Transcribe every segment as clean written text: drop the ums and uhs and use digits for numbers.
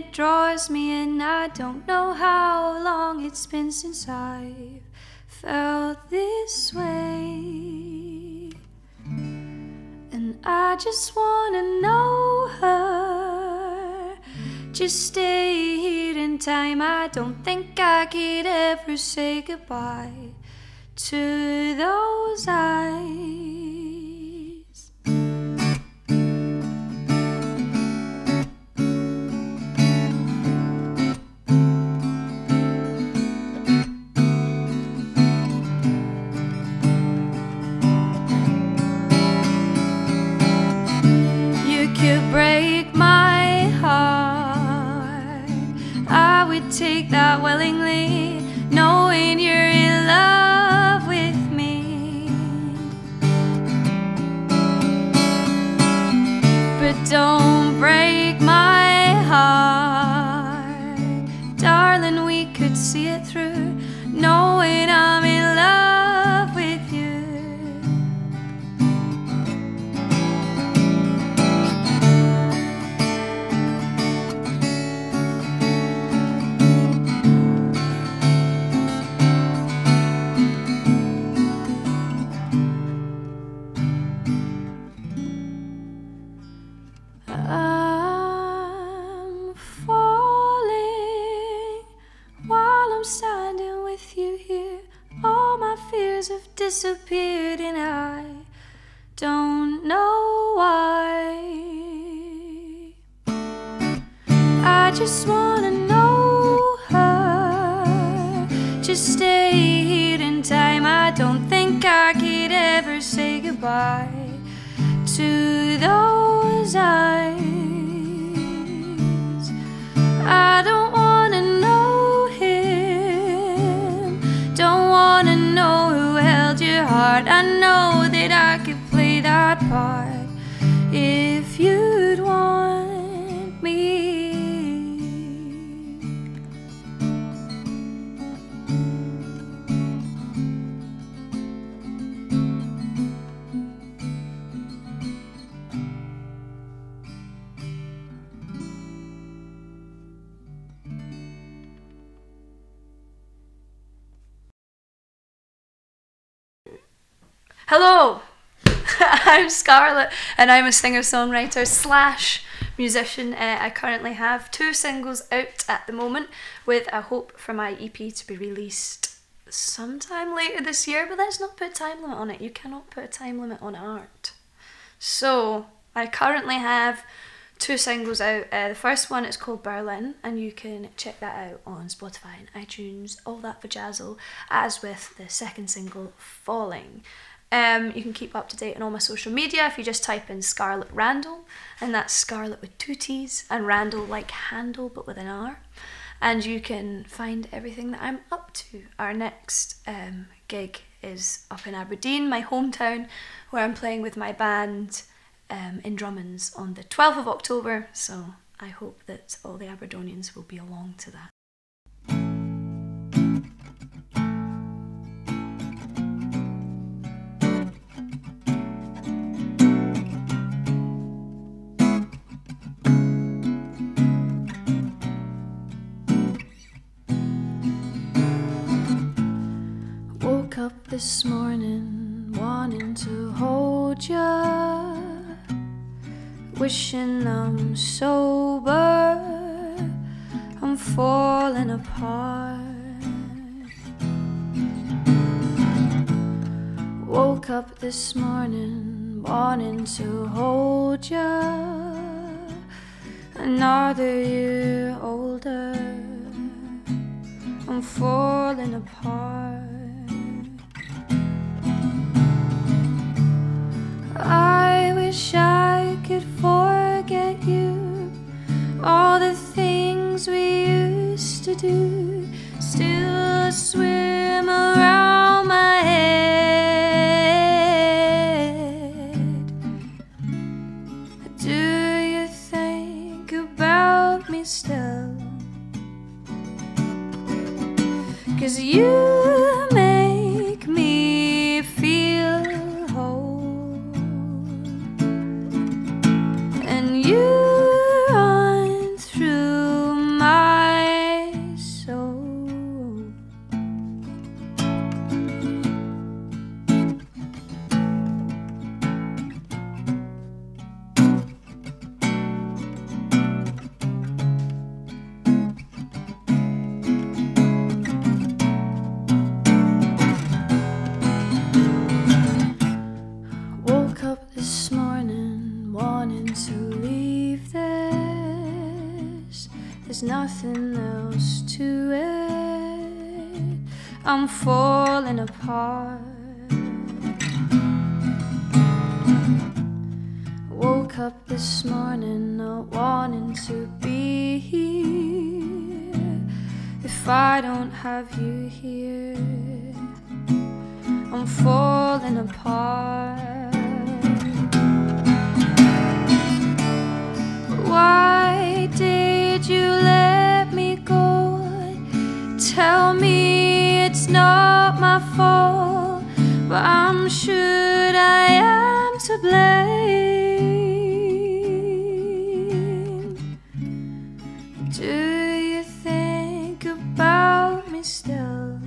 it draws me in. I don't know how long it's been since I've felt this way, and I just wanna know her. Just stay here in time. I don't think I could ever say goodbye to those eyes. Break my heart, I would take that willingly, knowing you're in love with me. But don't break my heart, darling, we could see it through, knowing I'm in love with you. I'm falling while I'm standing with you here. All my fears have disappeared and I don't know why. I just wanna know her. Just stay here in time. I don't think I could ever say goodbye to those eyes. I don't wanna know him, don't wanna know who held your heart. I know that I could play that part if you'd want me. Hello, I'm Scarlett and I'm a singer-songwriter slash musician. I currently have 2 singles out at the moment, with a hope for my EP to be released sometime later this year, but let's not put a time limit on it. You cannot put a time limit on art. So I currently have 2 singles out. The first one is called Berlin, and you can check that out on Spotify and iTunes, all that vajazzle, as with the second single, Falling. You can keep up to date on all my social media if you just type in Scarlett Randle, and that's Scarlett with 2 T's and Randle like handle but with an R, and you can find everything that I'm up to. Our next gig is up in Aberdeen, my hometown, where I'm playing with my band in Drummond's on the 12th of October, so I hope that all the Aberdonians will be along to that. Woke up this morning wanting to hold ya, wishing I'm sober, I'm falling apart. Woke up this morning wanting to hold ya, another year older, I'm falling apart. I wish I could forget you, all the things we used to do still swim around my head. Do you think about me still? 'Cause you make me feel whole, and you run through nothing else to it. I'm falling apart. Woke up this morning not wanting to be here. If I don't have you here, I'm falling apart. Why did you let me go? Tell me it's not my fault, but I'm sure I am to blame. Do you think about me still?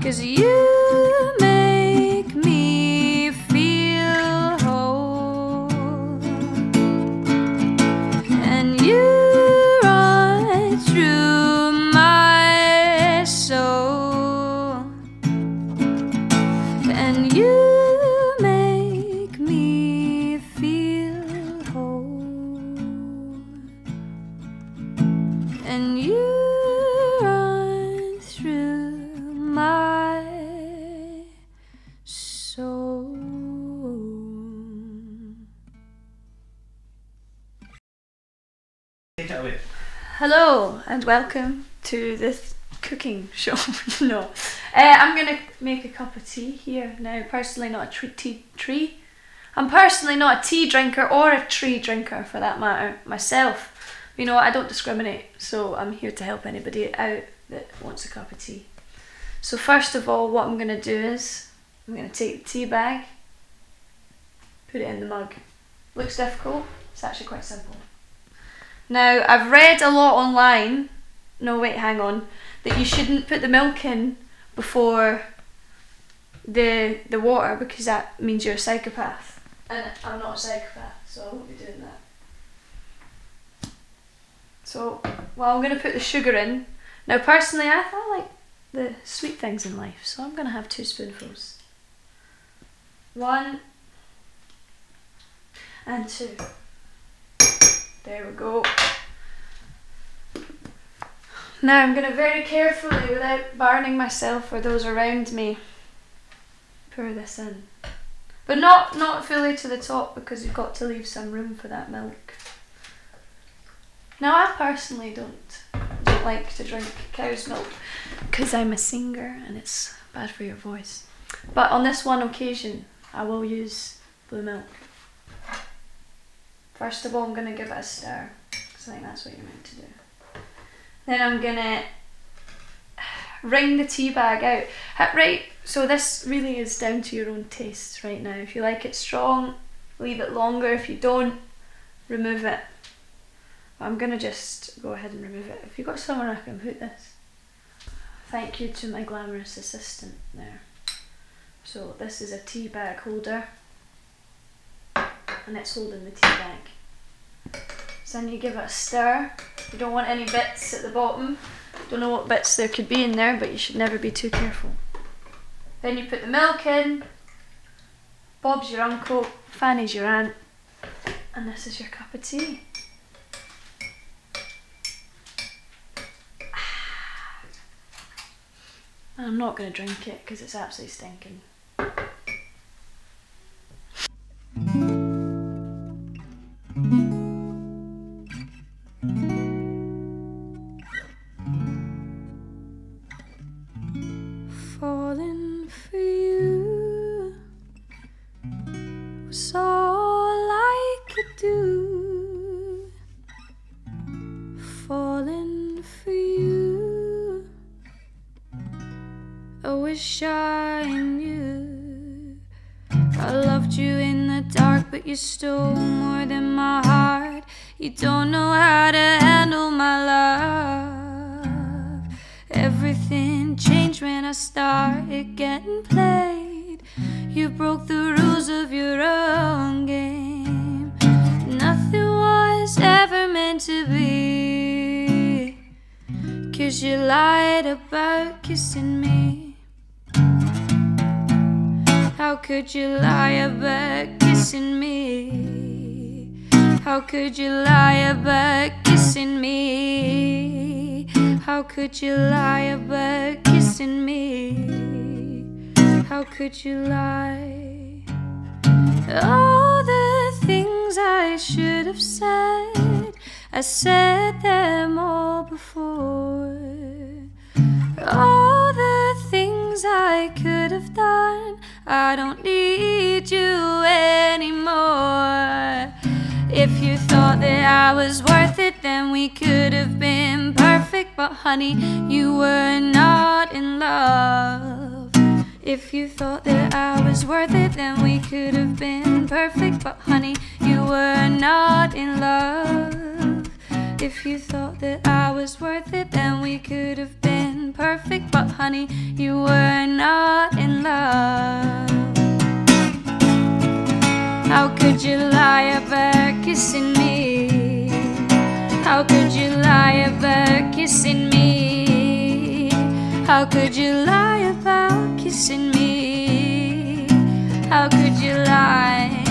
'Cause you make me feel whole, and you run through my soul, and you make me feel whole, and you run through my soul. Take it away. Hello and welcome to this cooking show. No, I'm gonna make a cup of tea here now. Personally, not a tree. I'm personally not a tea drinker or a tree drinker for that matter myself. You know, I don't discriminate, so I'm here to help anybody out that wants a cup of tea. So first of all, what I'm gonna do is I'm gonna take the tea bag, put it in the mug. Looks difficult, it's actually quite simple. Now, I've read a lot online, no wait, hang on, that you shouldn't put the milk in before the water because that means you're a psychopath. And I'm not a psychopath, so I won't be doing that. So, well, I'm going to put the sugar in. Now, personally, I like the sweet things in life, so I'm going to have 2 spoonfuls. 1 and 2. There we go. Now I'm going to very carefully, without burning myself or those around me, pour this in. But not fully to the top because you've got to leave some room for that milk. Now I personally don't like to drink cow's milk because I'm a singer and it's bad for your voice. But on this one occasion I will use blue milk. First of all, I'm going to give it a stir because I think that's what you're meant to do. Then I'm going to wring the tea bag out. Right, so this really is down to your own tastes right now. If you like it strong, leave it longer. If you don't, remove it. I'm going to just go ahead and remove it. Have you got somewhere I can put this? Thank you to my glamorous assistant there. So this is a tea bag holder. And it's holding the tea bag. So then you give it a stir. You don't want any bits at the bottom. Don't know what bits there could be in there, but you should never be too careful. Then you put the milk in. Bob's your uncle, Fanny's your aunt, and this is your cup of tea. I'm not going to drink it because it's absolutely stinking. Falling for you was all I could do. Falling for you, I wish I knew. I loved you in the dark, but you stole more than my heart. You don't know how to handle my love. Everything changed when I started getting played. You broke the rules of your own game. Nothing was ever meant to be, 'cause you lied about kissing me. How could you lie about kissing me? How could you lie about kissing me? How could you lie about kissing me? How could you lie? All the things I should have said, I said them all before. All the things I could have done, I don't need you anymore. If you thought that I was worth it, then we could have been perfect. But honey, you were not in love. If you thought that I was worth it, then we could have been perfect. But honey, you were not in love. If you thought that I was worth it, then we could have been perfect. But honey, you were not in love. How could you lie about kissing me? How could you lie about kissing me? How could you lie about kissing me? How could you lie?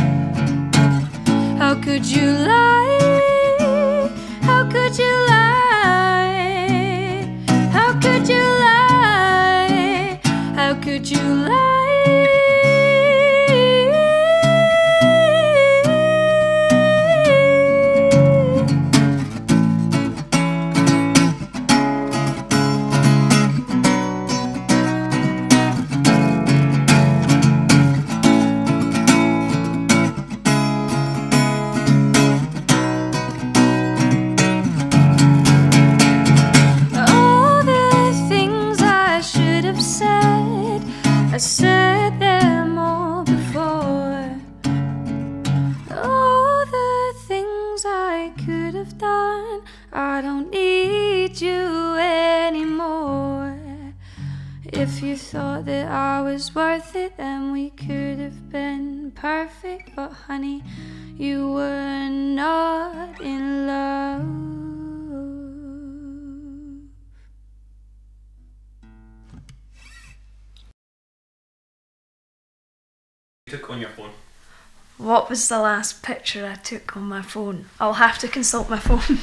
How could you lie? How could you lie? How could you lie? How could you lie? I said them all before. All the things I could have done, I don't need you anymore. If you thought that I was worth it, then we could have been perfect. But honey, you were not in love. Took on your phone? What was the last picture I took on my phone? I'll have to consult my phone.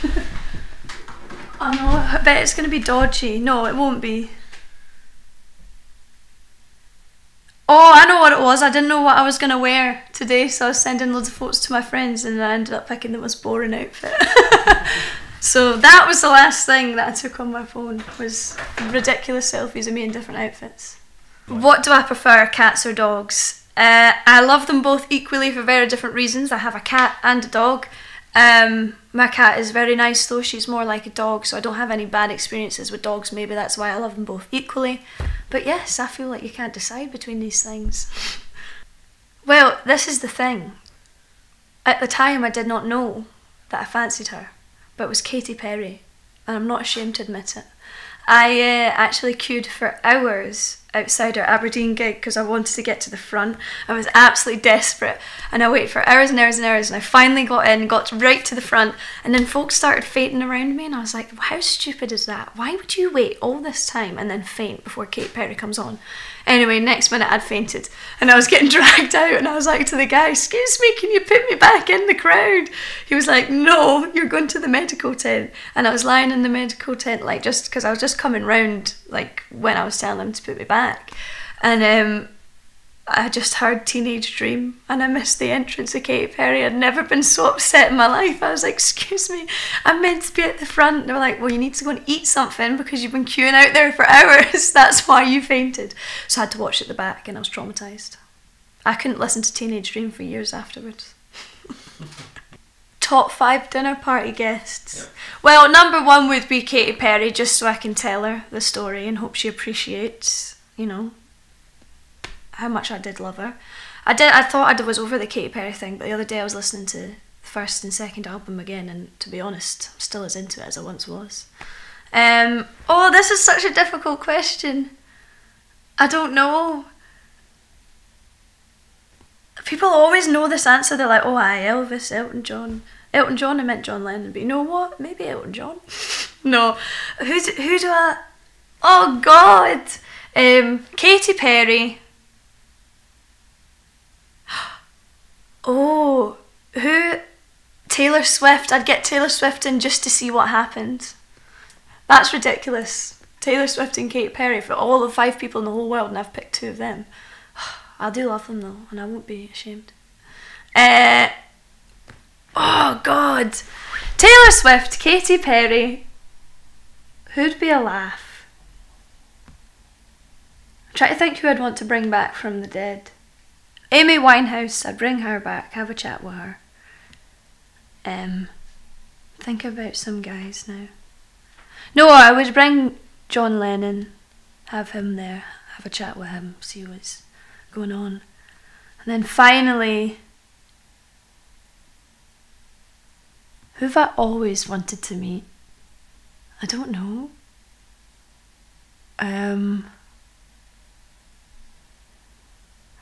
Oh no, I bet it's going to be dodgy. No, it won't be. Oh, I know what it was. I didn't know what I was going to wear today, so I was sending loads of photos to my friends and I ended up picking the most boring outfit. So that was the last thing that I took on my phone, was ridiculous selfies of me in different outfits. What do I prefer, cats or dogs? I love them both equally for very different reasons. I have a cat and a dog. My cat is very nice though, she's more like a dog, so I don't have any bad experiences with dogs. Maybe that's why I love them both equally. But yes, I feel like you can't decide between these things. Well, this is the thing. At the time I did not know that I fancied her, but it was Katy Perry, and I'm not ashamed to admit it. I actually queued for hours outside our Aberdeen gig because I wanted to get to the front. I was absolutely desperate and I waited for hours and hours and hours, and I finally got in, got right to the front, and then folks started fainting around me and I was like, how stupid is that? Why would you wait all this time and then faint before Katy Perry comes on? Anyway, next minute I'd fainted and I was getting dragged out, and I was like to the guy, excuse me, can you put me back in the crowd? He was like, no, you're going to the medical tent. And I was lying in the medical tent, like, just because I was just coming round, like, when I was telling him to put me back. And I just heard Teenage Dream and I missed the entrance of Katy Perry. I'd never been so upset in my life. I was like, excuse me, I'm meant to be at the front. And they were like, well, you need to go and eat something because you've been queuing out there for hours. That's why you fainted. So I had to watch at the back and I was traumatised. I couldn't listen to Teenage Dream for years afterwards. Top 5 dinner party guests. Yep. Well, number 1 would be Katy Perry, just so I can tell her the story and hope she appreciates, you know, how much I did love her. I thought I was over the Katy Perry thing, but the other day I was listening to the first and second album again, and to be honest, I'm still as into it as I once was. Oh, this is such a difficult question. I don't know. People always know this answer. They're like, oh, aye, Elvis, Elton John. Elton John, I meant John Lennon, but you know what? Maybe Elton John. No. Who do I... Oh, God. Katy Perry. Oh, who... Taylor Swift, I'd get Taylor Swift in just to see what happened. That's ridiculous. Taylor Swift and Katy Perry for all the 5 people in the whole world, and I've picked 2 of them. I do love them though, and I won't be ashamed. Oh God. Taylor Swift, Katy Perry. Who'd be a laugh? I'm trying to think who I'd want to bring back from the dead. Amy Winehouse, I'd bring her back, have a chat with her. Think about some guys now. No, I would bring John Lennon, have him there, have a chat with him, see what's going on. And then finally, who have I always wanted to meet? I don't know.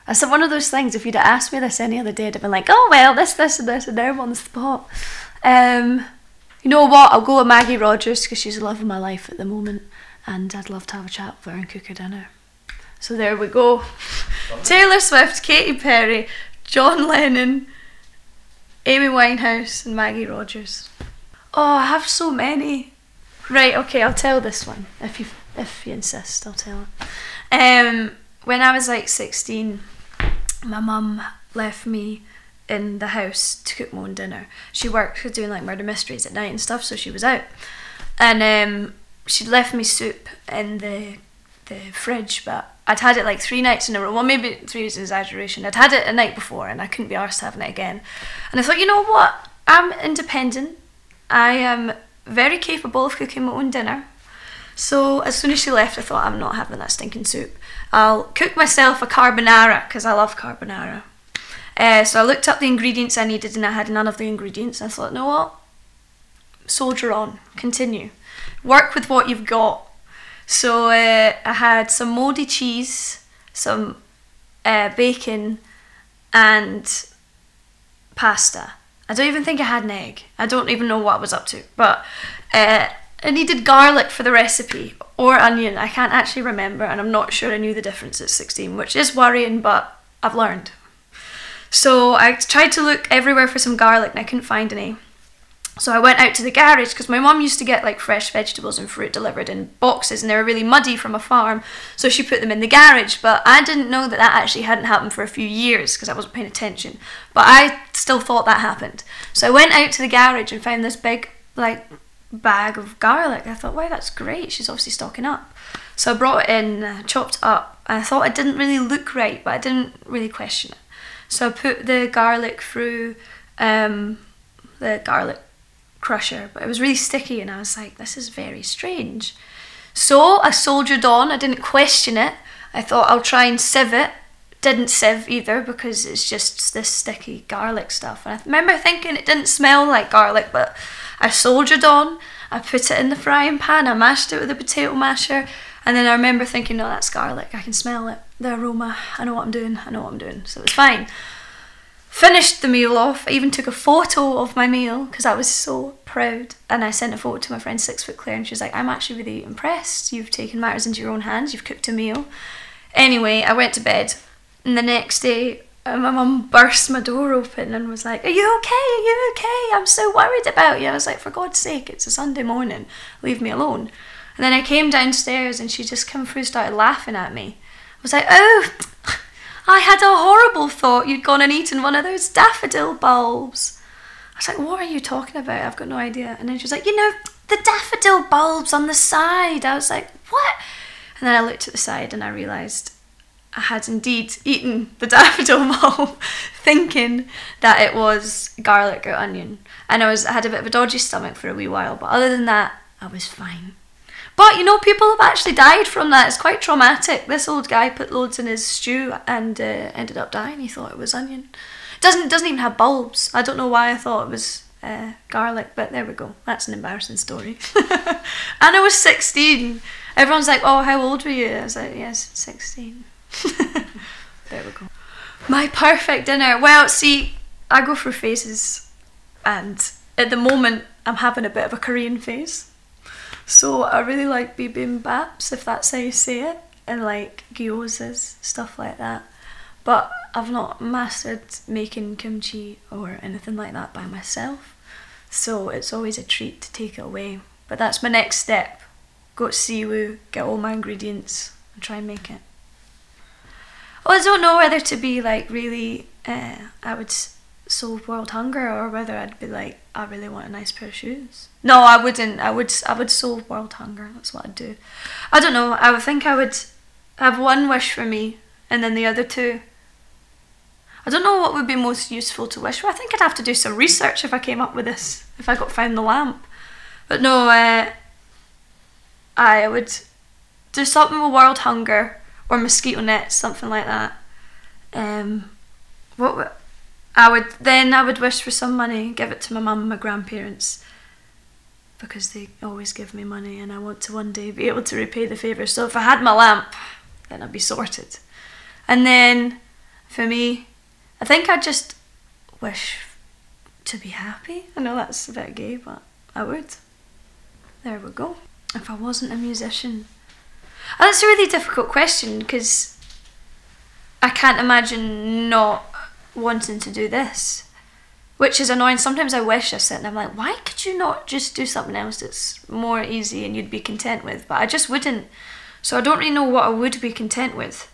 It's one of those things, if you'd have asked me this any other day, I'd have been like, oh well, this and this, and now I'm on the spot. You know what, I'll go with Maggie Rogers because she's the love of my life at the moment, and I'd love to have a chat with her and cook her dinner. So there we go. Taylor Swift, Katy Perry, John Lennon, Amy Winehouse and Maggie Rogers. Oh, I have so many. Right, okay, I'll tell this one. If you insist, I'll tell it. When I was like 16, my mum left me in the house to cook my own dinner. She worked doing like murder mysteries at night and stuff, so she was out. And she'd left me soup in the fridge, but I'd had it like 3 nights in a row. Well, maybe 3 is an exaggeration. I'd had it a night before and I couldn't be arsed having it again. And I thought, you know what? I'm independent. I am very capable of cooking my own dinner. So as soon as she left, I thought, I'm not having that stinking soup. I'll cook myself a carbonara because I love carbonara. So I looked up the ingredients I needed and I had none of the ingredients. I thought, you know what? Soldier on. Continue. Work with what you've got. So I had some mouldy cheese, some bacon and pasta. I don't even think I had an egg. I don't even know what I was up to. But I needed garlic for the recipe, or onion. I can't actually remember, and I'm not sure I knew the difference at 16, which is worrying, but I've learned. So I tried to look everywhere for some garlic and I couldn't find any. So I went out to the garage because my mum used to get like fresh vegetables and fruit delivered in boxes and they were really muddy from a farm, so she put them in the garage. But I didn't know that actually hadn't happened for a few years because I wasn't paying attention. But I still thought that happened. So I went out to the garage and found this big like bag of garlic. I thought, wow, that's great, she's obviously stocking up. So I brought it in, chopped it up. I thought it didn't really look right, but I didn't really question it. So I put the garlic through the garlic crusher, but it was really sticky and I was like, this is very strange. So I soldiered on, I didn't question it. I thought I'll try and sieve it. Didn't sieve either because it's just this sticky garlic stuff. And I remember thinking it didn't smell like garlic, but I soldiered on. I put it in the frying pan, I mashed it with a potato masher, and then I remember thinking, no, that's garlic, I can smell it, the aroma, I know what I'm doing, so it was fine. Finished the meal off. I even took a photo of my meal because I was so proud, and I sent a photo to my friend 6 Foot Claire and she was like, I'm actually really impressed, you've taken matters into your own hands, you've cooked a meal. Anyway, I went to bed and the next day my mum burst my door open and was like, are you okay, I'm so worried about you. I was like, for God's sake, it's a Sunday morning, leave me alone. And then I came downstairs and she just came through and started laughing at me. I was like, oh, I had a horrible thought you'd gone and eaten one of those daffodil bulbs. I was like, what are you talking about? I've got no idea. And then she was like, you know, the daffodil bulbs on the side. I was like, what? And then I looked at the side and I realised I had indeed eaten the daffodil bulb, thinking that it was garlic or onion. And I had a bit of a dodgy stomach for a wee while, but other than that, I was fine. But you know, people have actually died from that. It's quite traumatic. This old guy put loads in his stew and ended up dying. He thought it was onion. Doesn't even have bulbs. I don't know why I thought it was garlic, but there we go. That's an embarrassing story. And I was 16. Everyone's like, oh, how old were you? I was like, yes, 16. There we go. My perfect dinner. Well, see, I go through phases, and at the moment I'm having a bit of a Korean phase. So I really like bibimbaps, if that's how you say it, and like gyozas, stuff like that. But I've not mastered making kimchi or anything like that by myself. So it's always a treat to take it away. But that's my next step. Go to Siwu, get all my ingredients and try and make it. Oh, I don't know whether to be like really, I would solve world hunger, or whether I'd be like, I really want a nice pair of shoes. No, I wouldn't. I would solve world hunger. That's what I'd do. I don't know. I would think I would have one wish for me, and then the other two. I don't know what would be most useful to wish for. I think I'd have to do some research if I came up with this, if I got found the lamp. But no, I would do something with world hunger, or mosquito nets, something like that. I would wish for some money, give it to my mum and my grandparents, because they always give me money, and I want to one day be able to repay the favour. So if I had my lamp, then I'd be sorted. And then for me, I think I'd just wish to be happy. I know that's a bit gay, but I would. There we go. If I wasn't a musician. And that's a really difficult question, because I can't imagine not wanting to do this, which is annoying. Sometimes I wish I sit and I'm like, why could you not just do something else that's more easy and you'd be content with? But I just wouldn't. So I don't really know what I would be content with.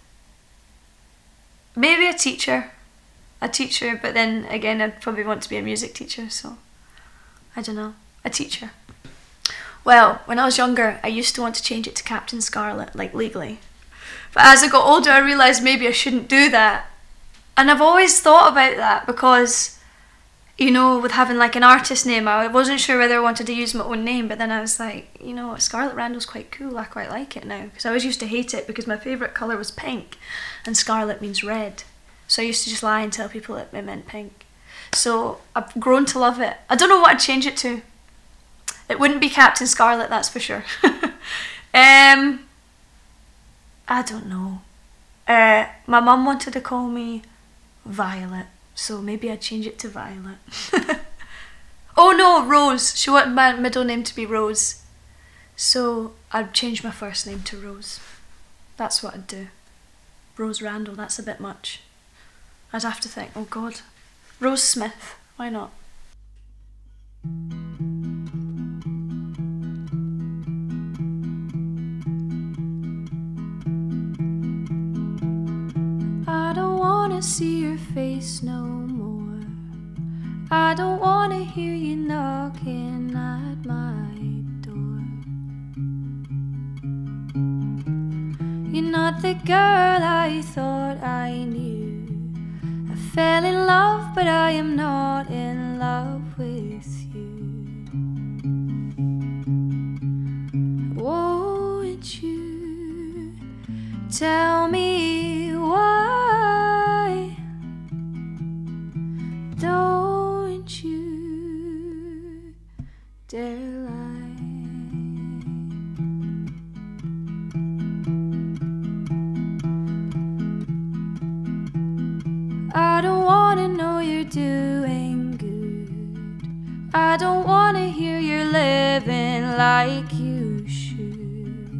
Maybe a teacher, but then again I'd probably want to be a music teacher, so I don't know, a teacher. Well, when I was younger, I used to want to change it to Captain Scarlett, like legally. But as I got older, I realised maybe I shouldn't do that. And I've always thought about that because, you know, with having like an artist name, I wasn't sure whether I wanted to use my own name, but then I was like, you know, Scarlett Randle's quite cool, I quite like it now. Because I always used to hate it because my favourite colour was pink, and scarlet means red. So I used to just lie and tell people that it meant pink. So I've grown to love it. I don't know what I'd change it to. It wouldn't be Captain Scarlett, that's for sure. I don't know. My mum wanted to call me Violet, so maybe I'd change it to Violet. Oh no, Rose. She wanted my middle name to be Rose. So I'd change my first name to Rose. That's what I'd do. Rose Randle, that's a bit much. I'd have to think, oh God. Rose Smith, why not? I don't wanna see your face no more. I don't wanna hear you knocking at my door. You're not the girl I thought I knew. I fell in love, but I am not in love with you. Won't you tell me why? Don't you dare lie. I don't wanna know you're doing good. I don't wanna hear you're living like you should.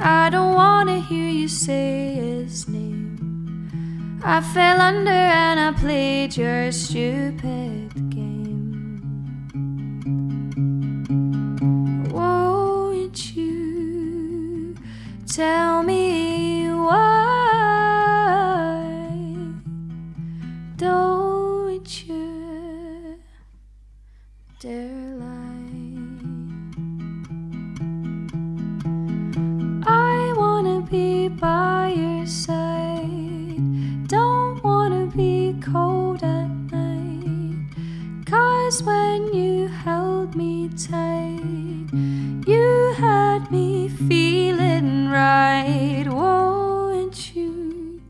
I don't wanna hear you say his name. I fell under and I played your stupid game. Won't you tell me why? Don't you dare lie. I wanna be by your side. Don't wanna be cold at night. 'Cause when you held me tight, you had me feeling right. Won't you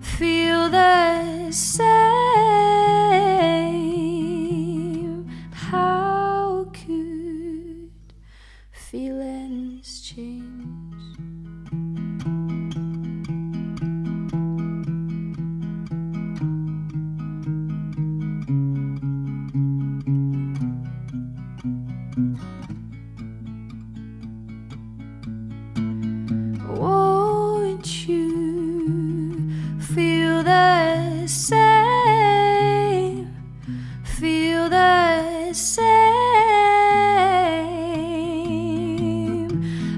feel the same? How could feelings change? the same.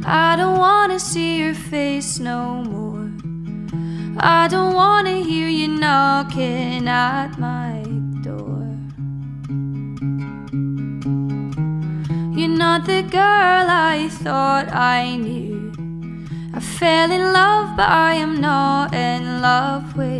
I don't wanna see your face no more. I don't wanna hear you knocking at my door. You're not the girl I thought I knew. I fell in love, but I am not in love with